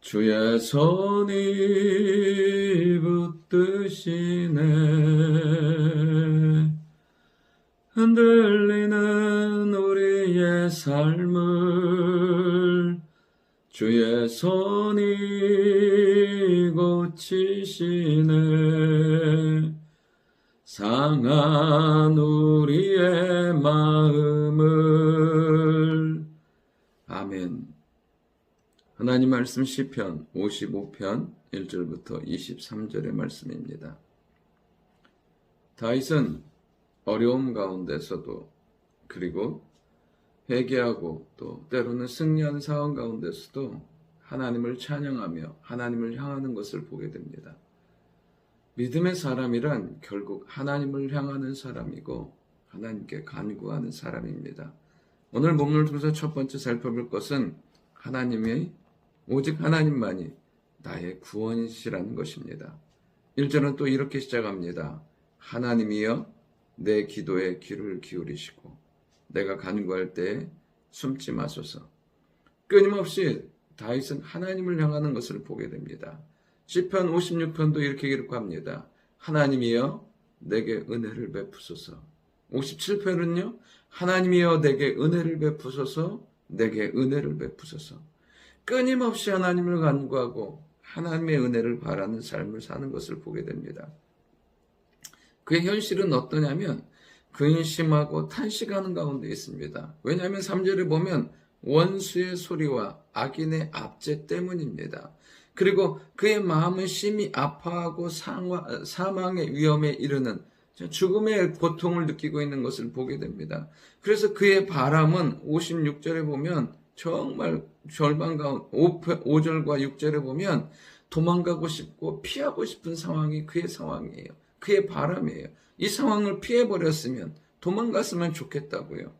주의 손이 붙드시네. 흔들리는 우리의 삶을 주의 손이 고치시네. 상한 우리의 마음을. 아멘. 하나님 말씀 시편 55편 1절부터 23절의 말씀입니다. 다윗은 어려움 가운데서도, 그리고 회개하고 또 때로는 승리하는 상황 가운데서도 하나님을 찬양하며 하나님을 향하는 것을 보게 됩니다. 믿음의 사람이란 결국 하나님을 향하는 사람이고 하나님께 간구하는 사람입니다. 오늘 본문을 통해서 첫 번째 살펴볼 것은 오직 하나님만이 나의 구원이시라는 것입니다. 1절은 또 이렇게 시작합니다. 하나님이여 내 기도에 귀를 기울이시고 내가 간구할 때에 숨지 마소서. 끊임없이 다윗은 하나님을 향하는 것을 보게 됩니다. 시편 56편도 이렇게 기록합니다. 하나님이여 내게 은혜를 베푸소서. 57편은요. 하나님이여 내게 은혜를 베푸소서, 내게 은혜를 베푸소서. 끊임없이 하나님을 간구하고 하나님의 은혜를 바라는 삶을 사는 것을 보게 됩니다. 그의 현실은 어떠냐면 근심하고 탄식하는 가운데 있습니다. 왜냐하면 3절에 보면 원수의 소리와 악인의 압제 때문입니다. 그리고 그의 마음은 심히 아파하고 사망의 위험에 이르는 죽음의 고통을 느끼고 있는 것을 보게 됩니다. 그래서 그의 바람은 56절에 보면 정말 절반 가운데 5절과 6절에 보면 도망가고 싶고 피하고 싶은 상황이 그의 상황이에요. 그의 바람이에요. 이 상황을 피해버렸으면 도망갔으면 좋겠다고요.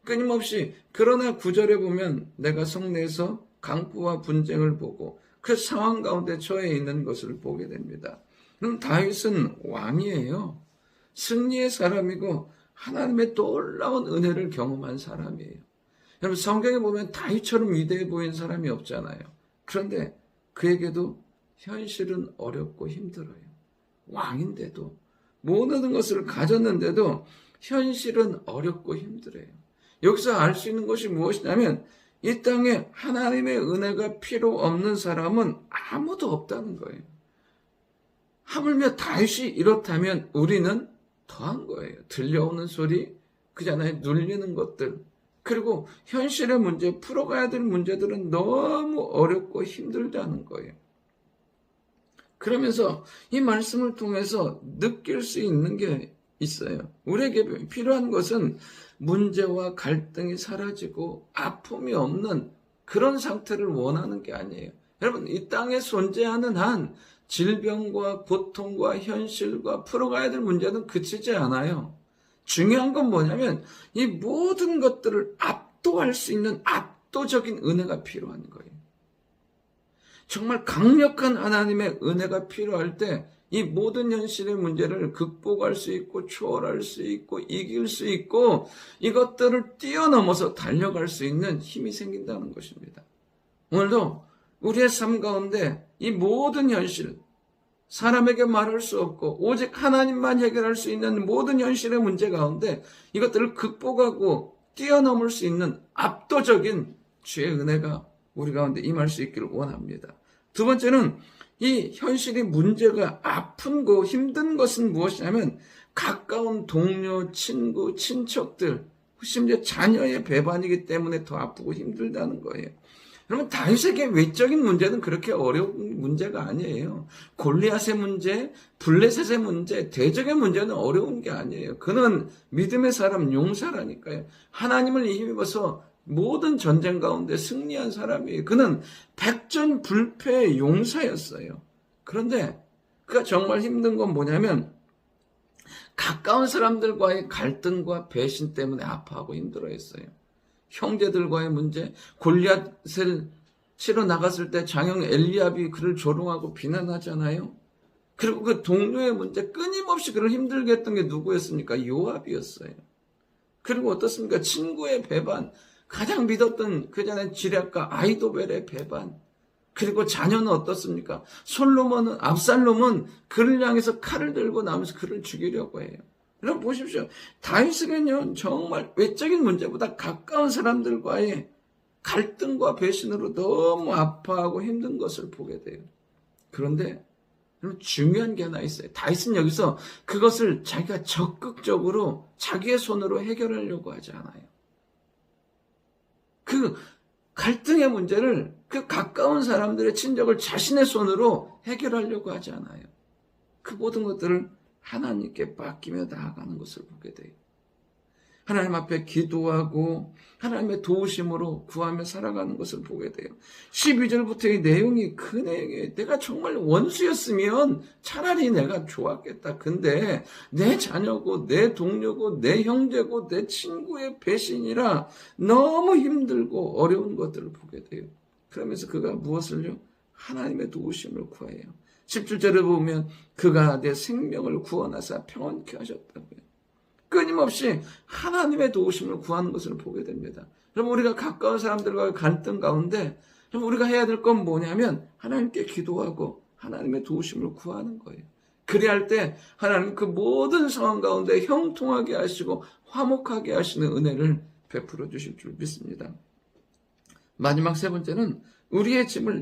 끊임없이. 그러나 9절에 보면 내가 성내에서 강포와 분쟁을 보고 그 상황 가운데 처해 있는 것을 보게 됩니다. 그럼 다윗은 왕이에요. 승리의 사람이고 하나님의 놀라운 은혜를 경험한 사람이에요. 여러분, 성경에 보면 다윗처럼 위대해 보이는 사람이 없잖아요. 그런데 그에게도 현실은 어렵고 힘들어요. 왕인데도, 모든 것을 가졌는데도 현실은 어렵고 힘들어요. 여기서 알 수 있는 것이 무엇이냐면 이 땅에 하나님의 은혜가 필요 없는 사람은 아무도 없다는 거예요. 하물며 다윗이 이렇다면 우리는 더한 거예요. 들려오는 소리, 그잖아요. 눌리는 것들, 그리고 현실의 문제, 풀어가야 될 문제들은 너무 어렵고 힘들다는 거예요. 그러면서 이 말씀을 통해서 느낄 수 있는 게 있어요. 우리에게 필요한 것은 문제와 갈등이 사라지고 아픔이 없는 그런 상태를 원하는 게 아니에요. 여러분, 이 땅에 존재하는 한 질병과 고통과 현실과 풀어가야 될 문제는 그치지 않아요. 중요한 건 뭐냐면 이 모든 것들을 압도할 수 있는 압도적인 은혜가 필요한 거예요. 정말 강력한 하나님의 은혜가 필요할 때 이 모든 현실의 문제를 극복할 수 있고 초월할 수 있고 이길 수 있고 이것들을 뛰어넘어서 달려갈 수 있는 힘이 생긴다는 것입니다. 오늘도 우리의 삶 가운데 이 모든 현실, 사람에게 말할 수 없고 오직 하나님만 해결할 수 있는 모든 현실의 문제 가운데 이것들을 극복하고 뛰어넘을 수 있는 압도적인 주의 은혜가 우리 가운데 임할 수 있기를 원합니다. 두 번째는 이 현실이 문제가 아픈고 힘든 것은 무엇이냐면 가까운 동료, 친구, 친척들, 심지어 자녀의 배반이기 때문에 더 아프고 힘들다는 거예요. 여러분, 다윗에게 외적인 문제는 그렇게 어려운 문제가 아니에요. 골리앗의 문제, 블레셋의 문제, 대적의 문제는 어려운 게 아니에요. 그는 믿음의 사람, 용사라니까요. 하나님을 힘입어서 모든 전쟁 가운데 승리한 사람이에요. 그는 백전불패의 용사였어요. 그런데 그가 정말 힘든 건 뭐냐면 가까운 사람들과의 갈등과 배신 때문에 아파하고 힘들어했어요. 형제들과의 문제, 골리앗을 치러 나갔을 때 장형 엘리압이 그를 조롱하고 비난하잖아요. 그리고 그 동료의 문제, 끊임없이 그를 힘들게 했던 게 누구였습니까? 요압이었어요. 그리고 어떻습니까? 친구의 배반, 가장 믿었던 그 전에 지략가 아이도벨의 배반, 그리고 자녀는 어떻습니까? 압살롬은 그를 향해서 칼을 들고 나면서 그를 죽이려고 해요. 여러분 보십시오. 다윗에게는 정말 외적인 문제보다 가까운 사람들과의 갈등과 배신으로 너무 아파하고 힘든 것을 보게 돼요. 그런데 중요한 게 하나 있어요. 다윗은 여기서 그것을 자기가 적극적으로 자기의 손으로 해결하려고 하지 않아요. 그 갈등의 문제를 그 가까운 사람들의 친족을 자신의 손으로 해결하려고 하지 않아요. 그 모든 것들을 하나님께 맡기며 나아가는 것을 보게 돼요. 하나님 앞에 기도하고 하나님의 도우심으로 구하며 살아가는 것을 보게 돼요. 12절부터 이 내용이 그 내용에 내가 정말 원수였으면 차라리 내가 좋았겠다. 근데 내 자녀고 내 동료고 내 형제고 내 친구의 배신이라 너무 힘들고 어려운 것들을 보게 돼요. 그러면서 그가 무엇을요? 하나님의 도우심을 구해요. 17절에 보면 그가 내 생명을 구원하사 평안케 하셨다고요. 끊임없이 하나님의 도우심을 구하는 것을 보게 됩니다. 그럼 우리가 가까운 사람들과의 갈등 가운데 그럼 우리가 해야 될 건 뭐냐면 하나님께 기도하고 하나님의 도우심을 구하는 거예요. 그리할 때 하나님 그 모든 상황 가운데 형통하게 하시고 화목하게 하시는 은혜를 베풀어 주실 줄 믿습니다. 마지막 세 번째는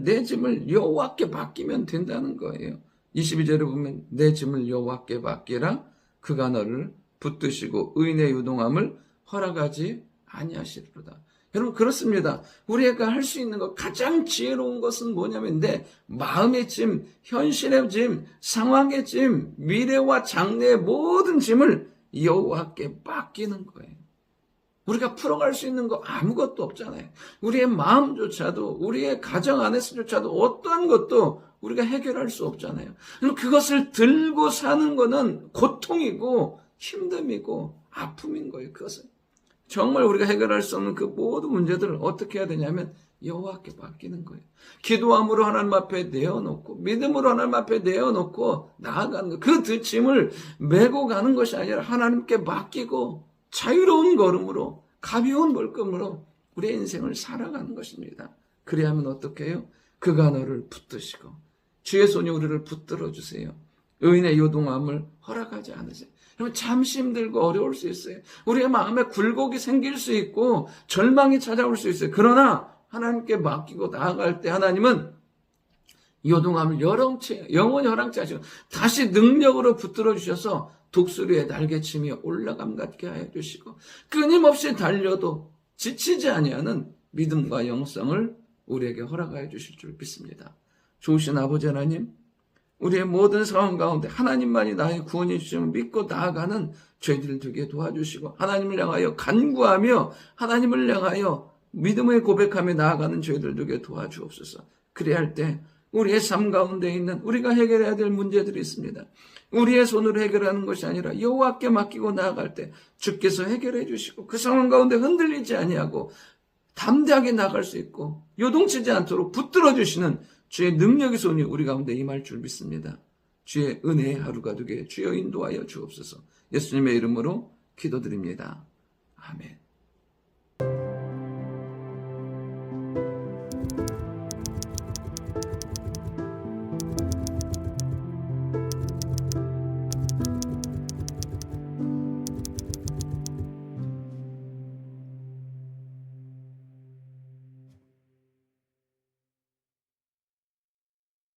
내 짐을 여호와께 맡기면 된다는 거예요. 22절에 보면 내 짐을 여호와께 맡기라 그가 너를 붙드시고 의인의 유동함을 허락하지 아니하시리로다. 여러분 그렇습니다. 우리가 할 수 있는 것 가장 지혜로운 것은 뭐냐면 내 마음의 짐, 현실의 짐, 상황의 짐, 미래와 장래의 모든 짐을 여호와께 맡기는 거예요. 우리가 풀어갈 수 있는 거 아무것도 없잖아요. 우리의 마음조차도 우리의 가정 안에서조차도 어떠한 것도 우리가 해결할 수 없잖아요. 그것을 들고 사는 것은 고통이고 힘듦이고 아픔인 거예요. 그것은 정말 우리가 해결할 수 없는 그 모든 문제들을 어떻게 해야 되냐면 여호와께 맡기는 거예요. 기도함으로 하나님 앞에 내어놓고 믿음으로 하나님 앞에 내어놓고 나아가는 거예요. 그 짐을 메고 가는 것이 아니라 하나님께 맡기고 자유로운 걸음으로 가벼운 발걸음으로 우리의 인생을 살아가는 것입니다. 그래야 하면 어떻게 해요? 그가 너를 붙드시고 주의 손이 우리를 붙들어 주세요. 의인의 요동함을 허락하지 않으세요. 여러분 잠시 힘들고 어려울 수 있어요. 우리의 마음에 굴곡이 생길 수 있고 절망이 찾아올 수 있어요. 그러나 하나님께 맡기고 나아갈 때 하나님은 요동함을 영원히 허락지 하시고 다시 능력으로 붙들어 주셔서 독수리의 날개침이 올라감 같게 하여 주시고 끊임없이 달려도 지치지 아니하는 믿음과 영성을 우리에게 허락하여 주실 줄 믿습니다. 좋으신 아버지 하나님, 우리의 모든 상황 가운데 하나님만이 나의 구원이 주심을 믿고 나아가는 저희들 되게 도와주시고 하나님을 향하여 간구하며 하나님을 향하여 믿음의 고백하며 나아가는 저희들 되게 도와주옵소서. 그래야 할 때 우리의 삶 가운데 있는 우리가 해결해야 될 문제들이 있습니다. 우리의 손으로 해결하는 것이 아니라 여호와께 맡기고 나아갈 때 주께서 해결해 주시고 그 상황 가운데 흔들리지 아니하고 담대하게 나갈 수 있고 요동치지 않도록 붙들어 주시는 주의 능력의 손이 우리 가운데 임할 줄 믿습니다. 주의 은혜의 하루가 되게 주여 인도하여 주옵소서. 예수님의 이름으로 기도드립니다. 아멘.